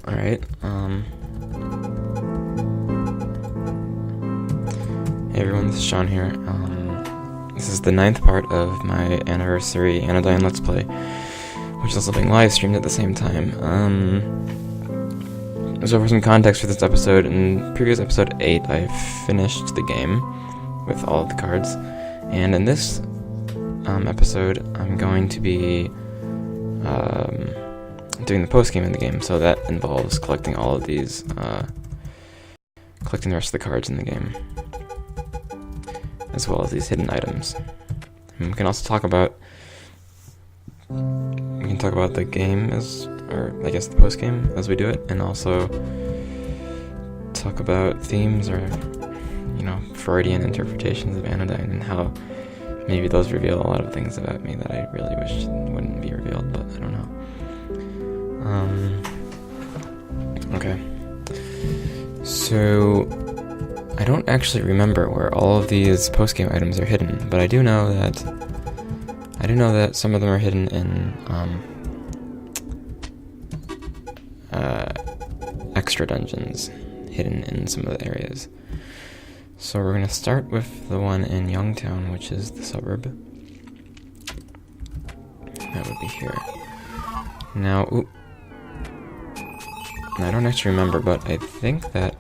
Alright, hey everyone, this is Sean here. This is the 9th part of my anniversary Anodyne Let's Play, which is also being live streamed at the same time. So for some context for this episode, in previous episode 8, I finished the game with all of the cards, and in this episode, I'm going to be doing the post-game in the game, so that involves collecting all of these, collecting the rest of the cards in the game, as well as these hidden items. And we can also talk about, the game or I guess the post-game as we do it, and also talk about themes or, Freudian interpretations of Anodyne and how maybe those reveal a lot of things about me that I really wish wouldn't be revealed, but I don't know. Okay. So, I don't actually remember where all of these post-game items are hidden, but I do know that some of them are hidden in extra dungeons, hidden in some of the areas. So we're gonna start with the one in Youngtown, which is the suburb. That would be here. Now, I don't actually remember, but I think that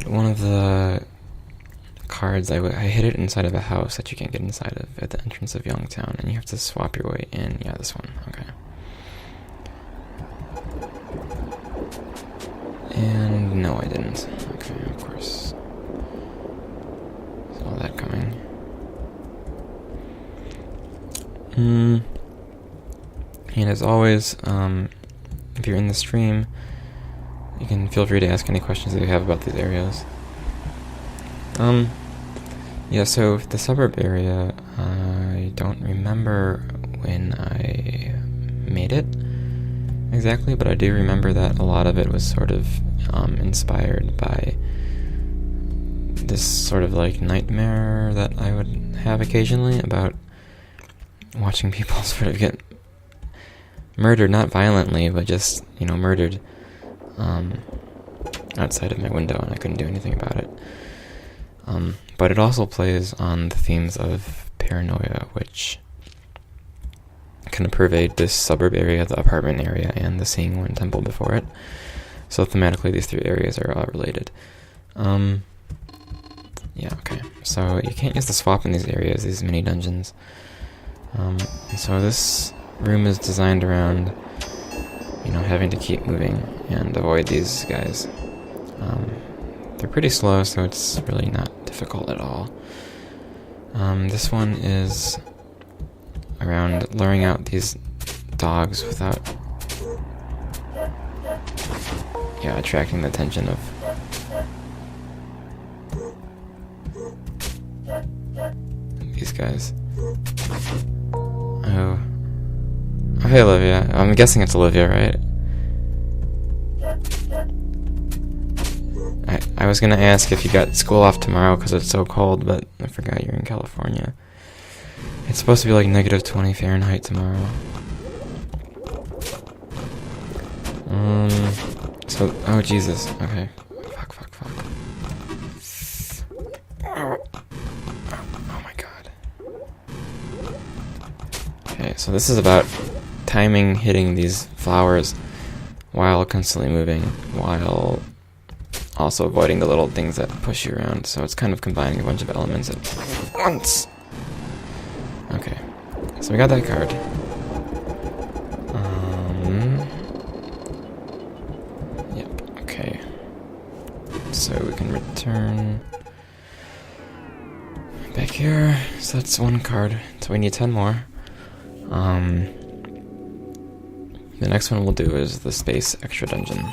one of the cards, I hid it inside of a house that you can't get inside of at the entrance of Youngtown, and you have to swap your way in. Yeah, this one. Okay. And no, I didn't. Okay, of course. Saw that coming. And as always, if you're in the stream, you can feel free to ask any questions that you have about these areas. Yeah, so the suburb area, I don't remember when I made it exactly, but I do remember that a lot of it was sort of inspired by this sort of like nightmare that I would have occasionally about watching people sort of get murdered, not violently, but just, murdered outside of my window, and I couldn't do anything about it. But it also plays on the themes of paranoia, which kind of pervade this suburb area, the apartment area, and the Seeing One temple before it. So thematically, these three areas are all related. Yeah, okay. So you can't use the swap in these areas, these mini dungeons. And so this room is designed around, having to keep moving and avoid these guys. They're pretty slow, so it's really not difficult at all. This one is around luring out these dogs without, attracting the attention of these guys. Oh, hey Olivia. I'm guessing it's Olivia, right? I was gonna ask if you got school off tomorrow because it's so cold, but I forgot you're in California. It's supposed to be like -20 Fahrenheit tomorrow. So, oh Jesus, okay. Fuck. Oh my god. Okay, so this is about timing hitting these flowers while constantly moving, while also avoiding the little things that push you around, so it's kind of combining a bunch of elements at once. Okay, so we got that card. Yep, okay. So we can return back here. So that's one card. So we need 10 more. The next one we'll do is the space extra dungeon.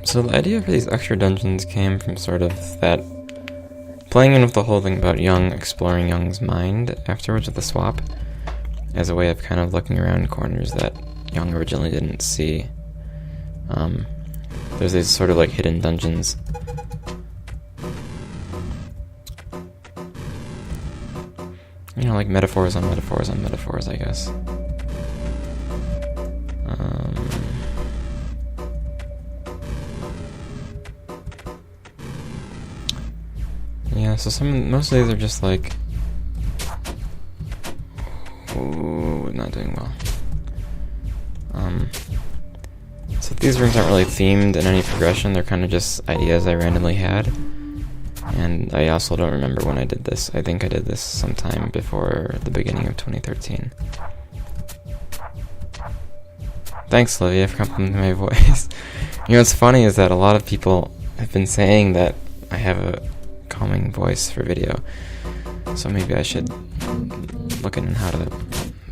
So the idea for these extra dungeons came from sort of that playing in with the whole thing about Young, exploring Young's mind afterwards with the swap, as a way of kind of looking around corners that Young originally didn't see. There's these sort of like hidden dungeons. You know, like metaphors on metaphors on metaphors, I guess. Yeah, so most of these are just like... Ooh, not doing well. So these rooms aren't really themed in any progression, they're kind of just ideas I randomly had. And I also don't remember when I did this. I think I did this sometime before the beginning of 2013. Thanks, Livia, for complimenting my voice. You know, what's funny is that a lot of people have been saying that I have a calming voice for video. So maybe I should look into how to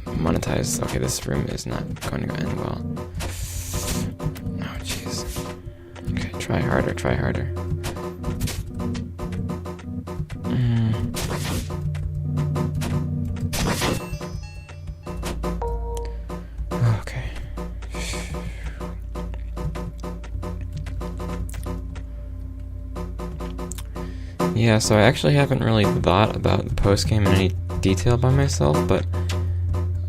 monetize. Okay, this room is not going to end well. Oh, jeez. Okay, try harder, try harder. Okay. Yeah, so I actually haven't really thought about the postgame in any detail by myself, but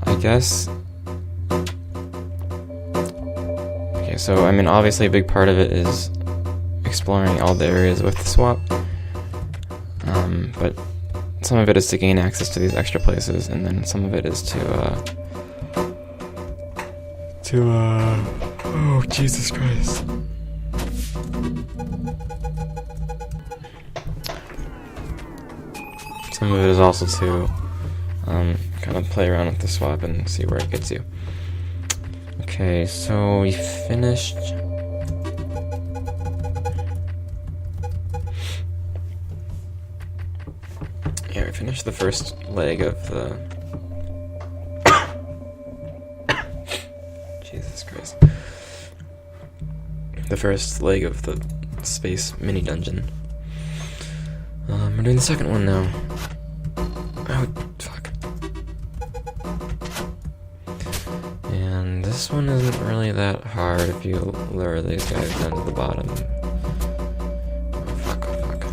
I guess... Okay, so I mean, obviously a big part of it is exploring all the areas with the swap, but some of it is to gain access to these extra places, and then some of it is oh, Jesus Christ. Some of it is also to kind of play around with the swap and see where it gets you. Okay, so we finished... Yeah, we finished the first leg of the... Jesus Christ. The first leg of the space mini dungeon. We're doing the second one now. Oh, fuck. And this one isn't really that hard if you lure these guys down to the bottom. Oh, fuck, oh, fuck.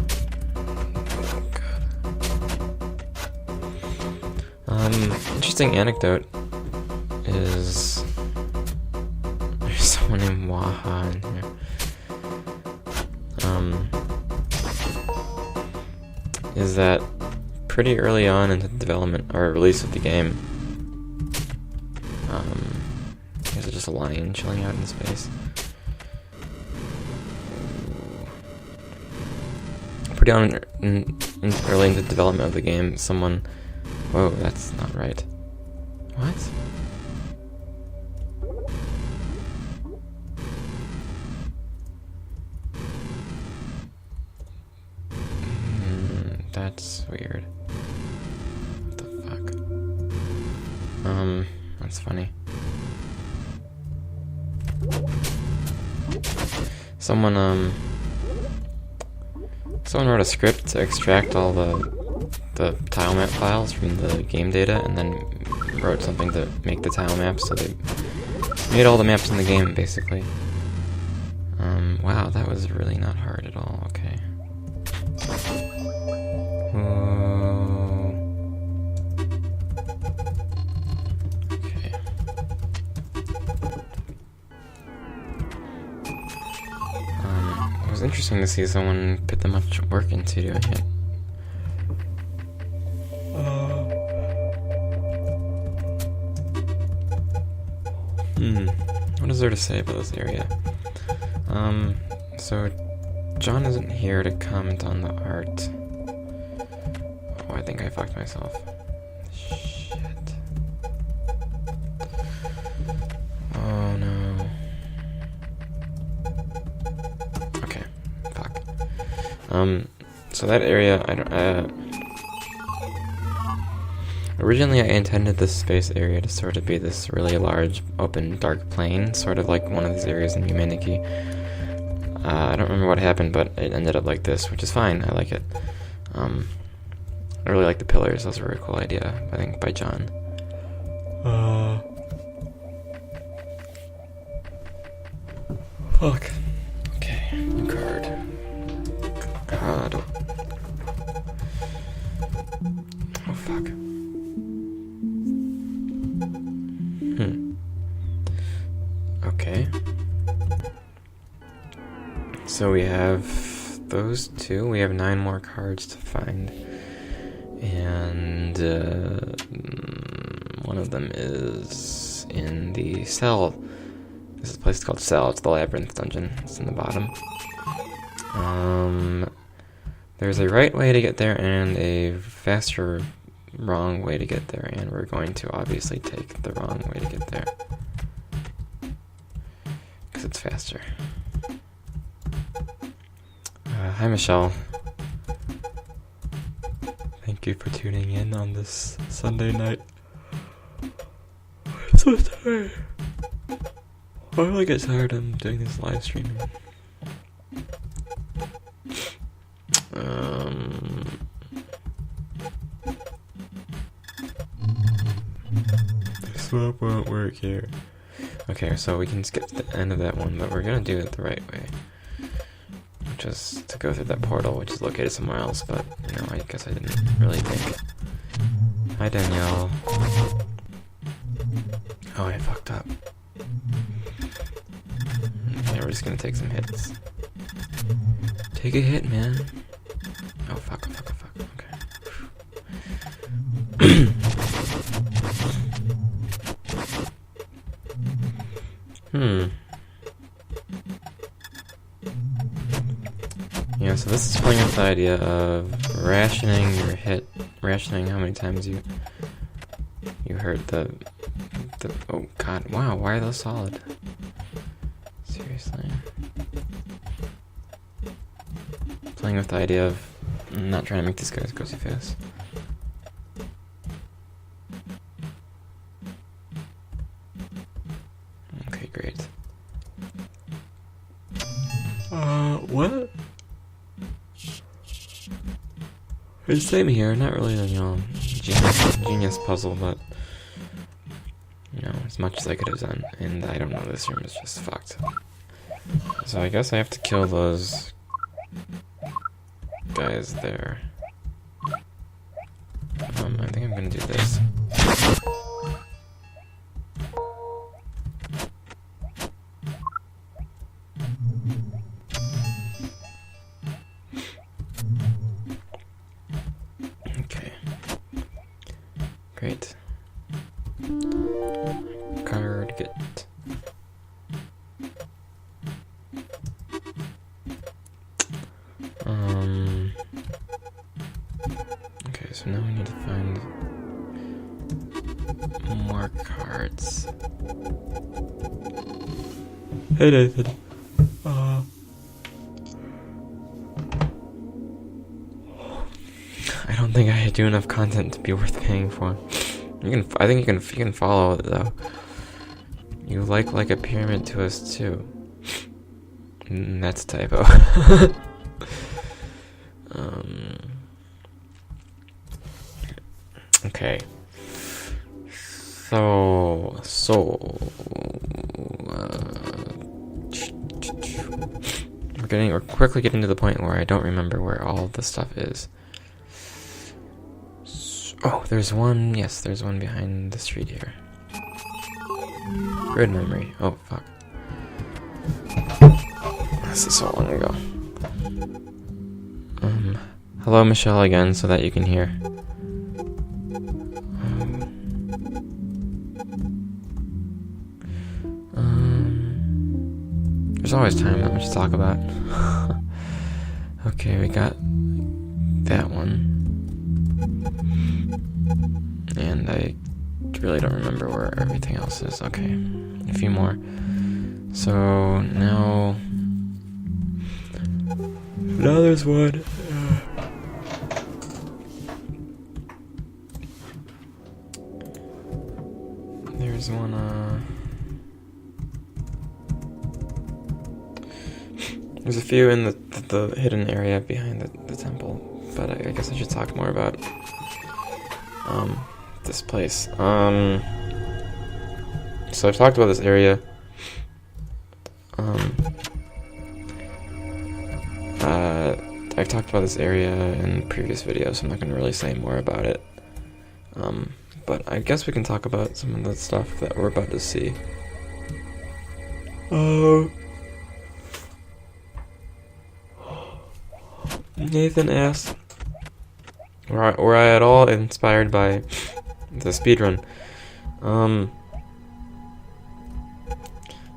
Oh, God. Interesting anecdote is... There's someone named Waha in here. Is that pretty early on into the development or release of the game, there's just a lion chilling out in space. Pretty early into the development of the game, someone... Whoa, that's not right. What? That's weird. What the fuck? That's funny. Someone wrote a script to extract all the tile map files from the game data, and then wrote something to make the tile maps, so they made all the maps in the game, basically. Wow, that was really not hard at all, okay. Okay. It was interesting to see someone put that much work into doing it. What is there to say about this area? So John isn't here to comment on the art. Oh, I think I fucked myself. Shit. Oh no. Okay, fuck. So that area, originally I intended this space area to sort of be this really large, open, dark plain, sort of like one of these areas in Humanity. I don't remember what happened, but it ended up like this, which is fine. I like it. I really like the pillars. That was a really cool idea, I think, by John. So we have those two. We have 9 more cards to find. And one of them is in the cell. This is a place called Cell. It's the Labyrinth dungeon. It's in the bottom. There's a right way to get there and a faster wrong way to get there, and we're going to obviously take the wrong way to get there because it's faster. Hi Michelle. Thank you for tuning in on this Sunday night. I'm so tired. Why do I get tired of doing this live streaming? The swap won't work here. Okay, so we can skip the end of that one, but we're gonna do it the right way. Which is to go through that portal, which is located somewhere else, but, you know, I guess I didn't really think. Hi, Danielle. Oh, I fucked up. Okay, we're just gonna take some hits. Take a hit, man. Oh, fuck. Okay. Yeah, so this is playing with the idea of rationing your hit, rationing how many times you hurt the oh god, wow, why are those solid? Seriously. Playing with the idea of not trying to make these guys go too fast. Okay, great. What? It's the same here, not really, you know, genius puzzle, but, you know, as much as I could have done, and I don't know, this room is just fucked. So I guess I have to kill those guys there. I think I'm gonna do this. Okay. Great. Card get. Okay, so now we need to find more cards. Hey Nathan. I don't think I do enough content to be worth paying for. I think you can follow it though. You like a pyramid twist too. That's a typo. Okay. We're quickly getting to the point where I don't remember where all the stuff is. Oh, there's one. Yes, there's one behind the street here. Good memory. Oh, fuck. This is so long ago. Hello, Michelle, again, so that you can hear. There's always time, not much to talk about. Okay, we got that one. And I really don't remember where everything else is. Okay, a few more. So now there's one. There's one. There's a few in the hidden area behind the temple, but I guess I should talk more about this place. So I've talked about this area. I've talked about this area in previous videos, so I'm not going to really say more about it. But I guess we can talk about some of the stuff that we're about to see. Nathan asks, were I at all inspired by the speedrun?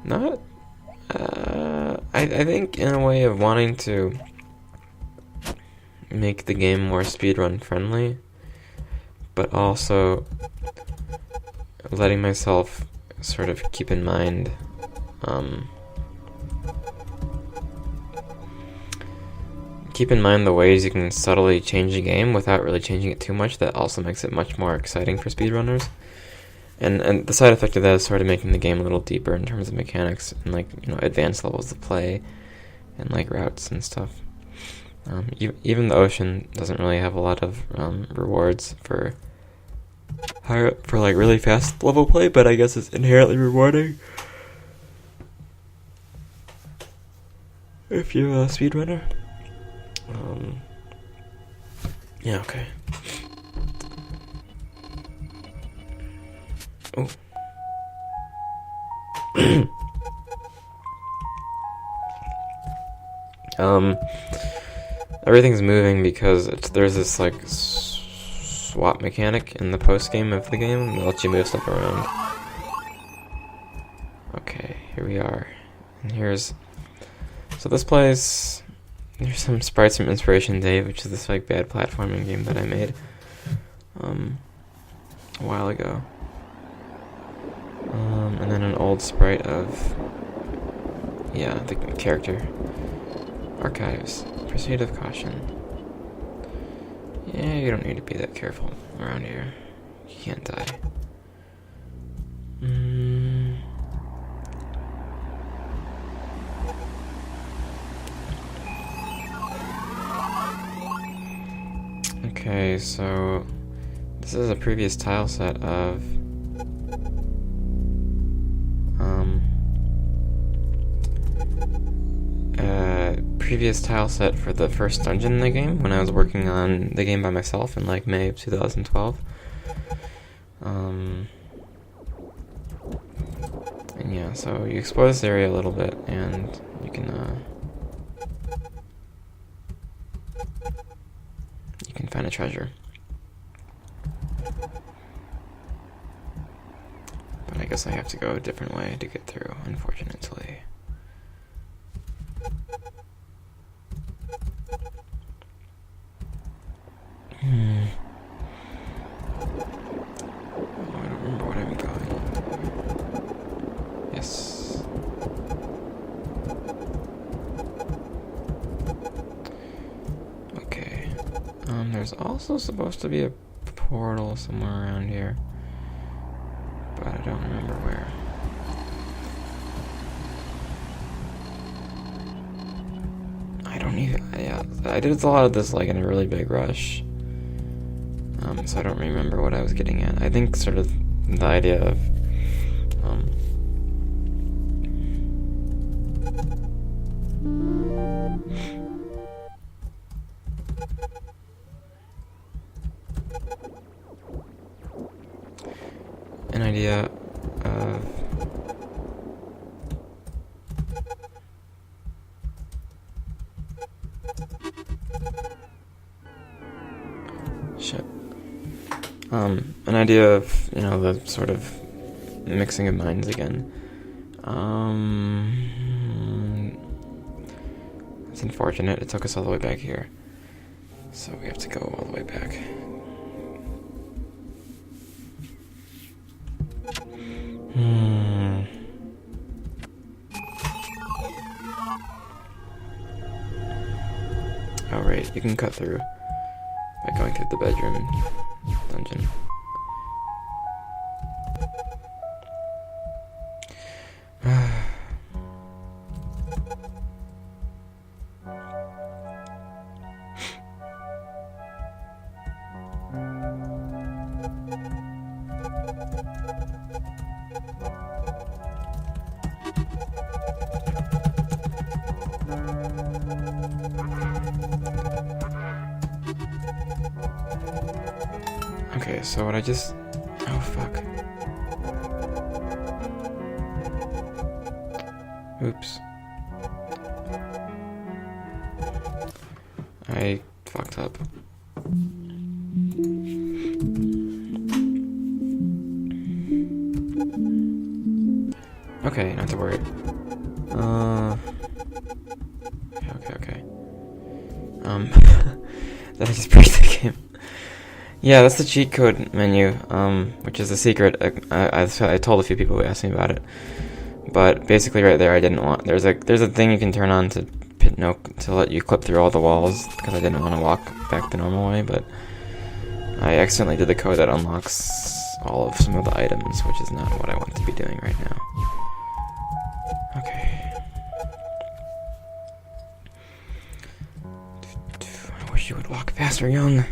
Not. I think in a way of wanting to make the game more speedrun friendly, but also letting myself sort of keep in mind the ways you can subtly change the game without really changing it too much. That also makes it much more exciting for speedrunners. And the side effect of that is sort of making the game a little deeper in terms of mechanics and, like, you know, advanced levels of play and, like, routes and stuff. Even the ocean doesn't really have a lot of rewards for like really fast level play, but I guess it's inherently rewarding if you're a speedrunner. Yeah, okay. Oh. Everything's moving because there's this, like, swap mechanic in the post-game of the game that lets you move stuff around. Okay, here we are. And so this place, there's some sprites from Inspiration Dave, which is this, like, bad platforming game that I made a while ago. And then an old sprite of, yeah, the character. Archives. Proceed with caution. Yeah, you don't need to be that careful around here. You can't die. Okay, so this is a previous tile set of for the first dungeon in the game when I was working on the game by myself in, like, May of 2012. And yeah, so you explore this area a little bit and you can find a treasure. But I guess I have to go a different way to get through, unfortunately. Oh, I don't remember what I'm going. Yes. Okay. There's also supposed to be a portal somewhere around here, but I don't remember where. Yeah, I did a lot of this, like, in a really big rush. So I don't remember what I was getting at. I think sort of the idea of an idea of, you know, the sort of mixing of minds again. It's unfortunate. It took us all the way back here. So we have to go all the way back. Oh, right. You can cut through by going through the bedroom dungeon. Okay, so what I just... Oh, fuck. Oops. I fucked up. Okay, not to worry. Okay. Did I just break the game? Yeah, that's the cheat code menu, which is the secret. I told a few people who asked me about it, but basically right there, I didn't want. There's a thing you can turn on to let you clip through all the walls because I didn't want to walk back the normal way, but I accidentally did the code that unlocks all of some of the items, which is not what I want to be doing right now. Okay. I wish you would walk faster, young.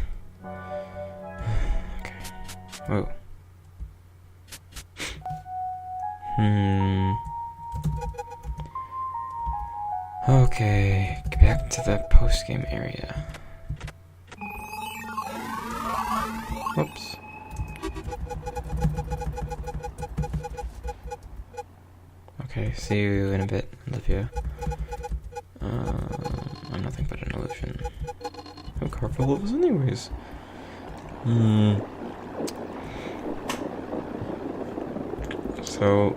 Okay. Whoa. Okay, back to the post-game area. Whoops. Okay, see you in a bit, Olivia. I'm nothing but an illusion. How powerful it was anyways. So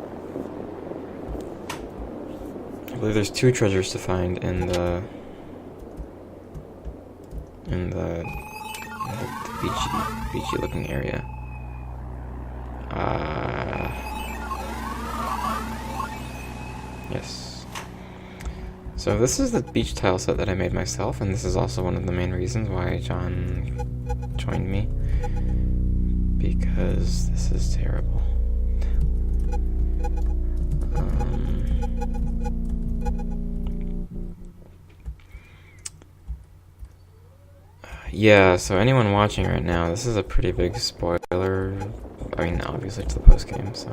I believe there's 2 treasures to find in the beachy looking area. Yes. So this is the beach tile set that I made myself, and this is also one of the main reasons why John joined me. Because this is terrible. Yeah, so anyone watching right now, this is a pretty big spoiler. I mean, obviously to the post-game, so...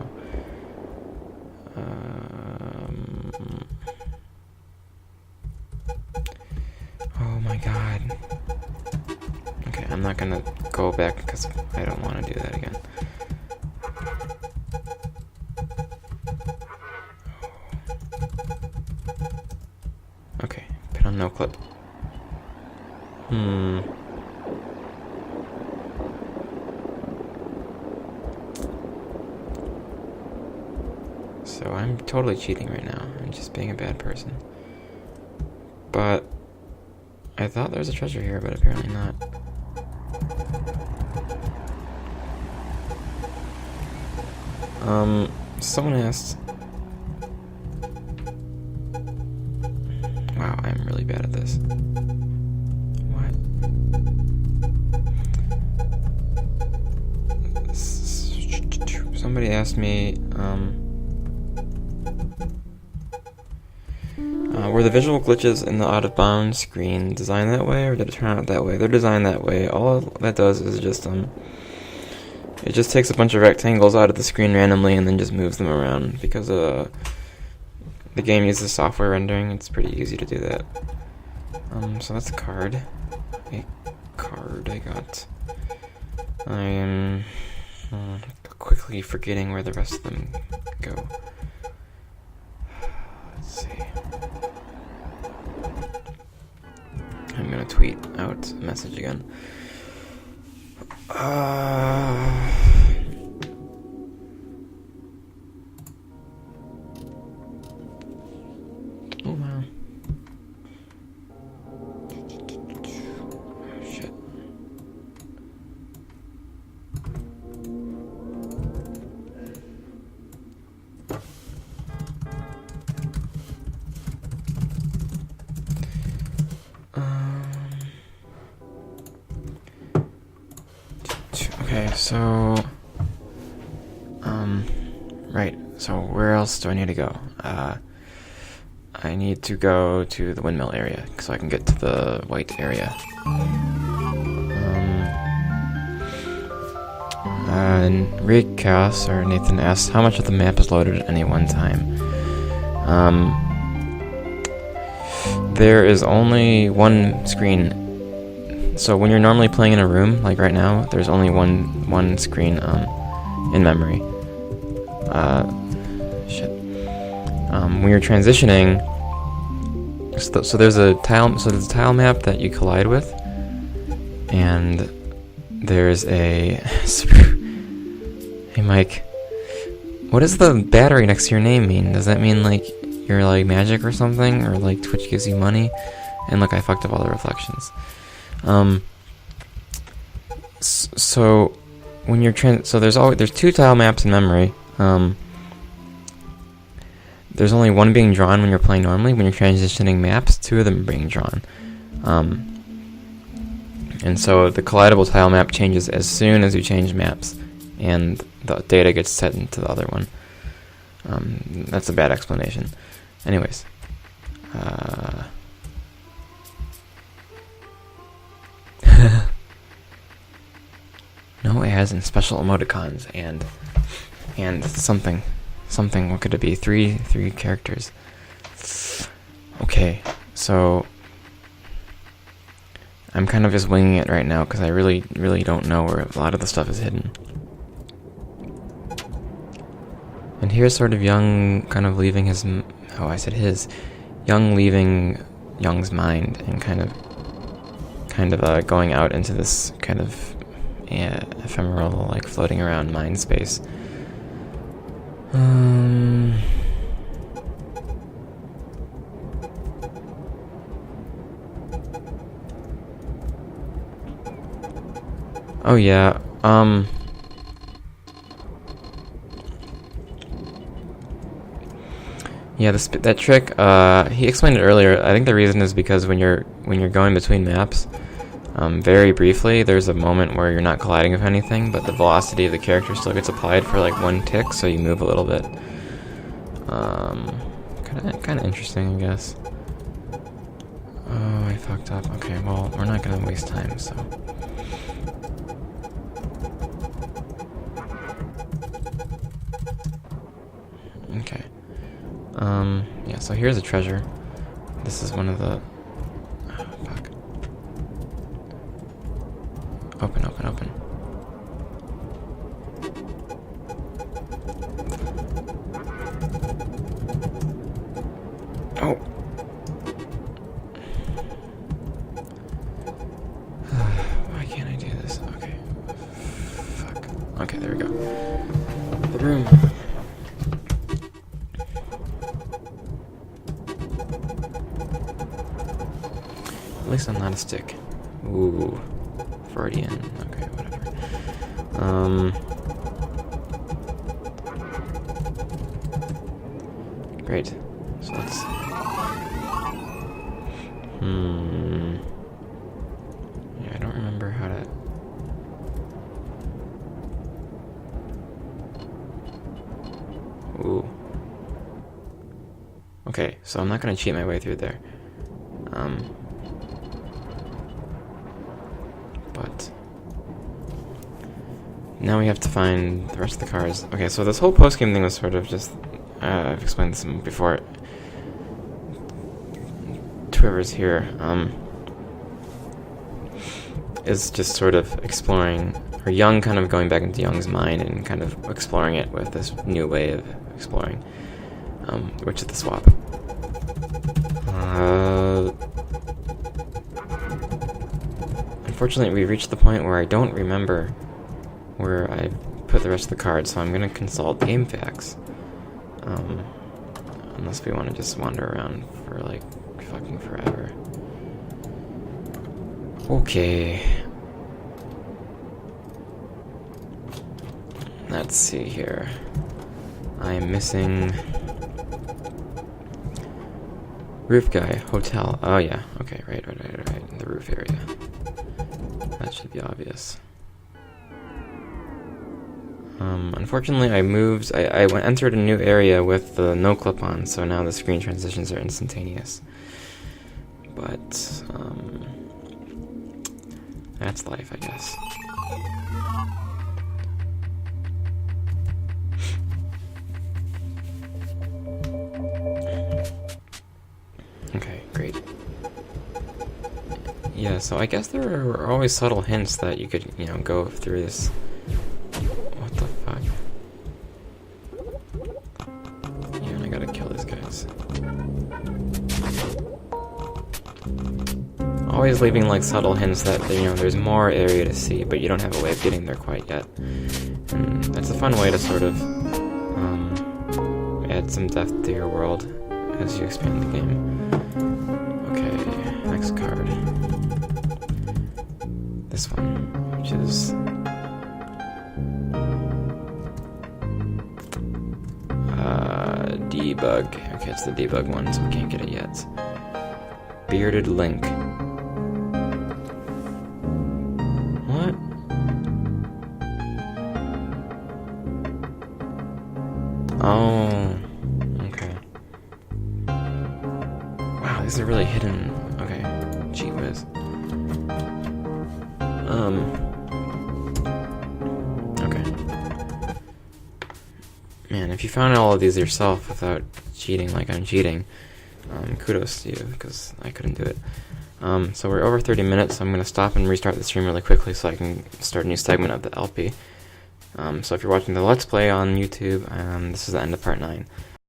Oh my god. Okay, I'm not gonna go back because I don't want to do that again. Okay, put on no clip. So I'm totally cheating right now. I'm just being a bad person. But I thought there was a treasure here, but apparently not. Someone asked... Wow, I'm really bad at this. What? Somebody asked me, were the visual glitches in the out of bounds screen designed that way, or did it turn out that way? They're designed that way. All that does is just, it just takes a bunch of rectangles out of the screen randomly and then just moves them around. Because, the game uses software rendering, it's pretty easy to do that. So that's a card. A card I got. I am quickly forgetting where the rest of them go. Let's see. I'm gonna tweet out a message again. Oh wow. Shit. Okay, so right, so where else do I need to go? I need to go to the windmill area so I can get to the white area. Rick Chaos or Nathan asks how much of the map is loaded at any one time. There is only one screen. So when you're normally playing in a room, like right now, there's only one screen in memory. When you're transitioning, So there's a tile. So there's a tile map that you collide with, and there's a. Hey Mike, what does the battery next to your name mean? Does that mean like you're like magic or something, or like Twitch gives you money? And look, I fucked up all the reflections. So when you're so there's 2 tile maps in memory. There's only one being drawn when you're playing normally. When you're transitioning maps, 2 of them are being drawn. And so the collidable tile map changes as soon as you change maps, and the data gets set into the other one. That's a bad explanation. Anyways. No ads and special emoticons and something. What could it be? Three characters. Okay, so I'm kind of just winging it right now because I really don't know where a lot of the stuff is hidden. And here's sort of Young kind of leaving his... Oh, I said his. Young leaving Young's mind and kind of going out into this kind of ephemeral, like floating around mind space. Oh yeah, yeah, that trick, he explained it earlier. I think the reason is because when you're going between maps, very briefly, there's a moment where you're not colliding with anything, but the velocity of the character still gets applied for like 1 tick, so you move a little bit. Kind of interesting, I guess. Oh, I fucked up. Okay, well, we're not gonna waste time, so. Okay. Yeah, so here's a treasure. This is one of the... Oh, fuck. Open. Oh! Why can't I do this? Okay. Fuck. Okay, there we go. The room. At least I'm not a stick. Ooh. Freudian. Okay, whatever. Great. So let's... Yeah, I don't remember how to... Ooh. Okay, so I'm not gonna cheat my way through there. But now we have to find the rest of the cards. Okay, so this whole post-game thing was sort of just... I've explained this before. Whoever's here, is just sort of exploring, or Young kind of going back into Young's mind and kind of exploring it with this new way of exploring, which is the swap. Unfortunately, we reached the point where I don't remember where I put the rest of the cards, so I'm going to consult game facts. Unless we want to just wander around for like fucking forever. Okay. Let's see here. I'm missing... Roof guy, hotel. Oh yeah, okay, right. The roof area. That should be obvious. Unfortunately, I entered a new area with the no clip-on, so now the screen transitions are instantaneous. But, that's life, I guess. Okay, great. Yeah, so I guess there were always subtle hints that you could, go through this. What the fuck? Yeah, and I gotta kill these guys. always leaving like subtle hints that there's more area to see, but you don't have a way of getting there quite yet. And that's a fun way to sort of add some depth to your world as you expand the game. Okay, next card. This one, which is debug. Okay, it's the debug one, so we can't get it yet. Bearded Link. What? Oh, okay. Wow, these are really hidden. Okay, gee whiz. Okay. Man, if you found all of these yourself without cheating like I'm cheating, kudos to you, because I couldn't do it. So we're over 30 minutes, so I'm going to stop and restart the stream really quickly so I can start a new segment of the LP. So if you're watching the Let's Play on YouTube, this is the end of part 9.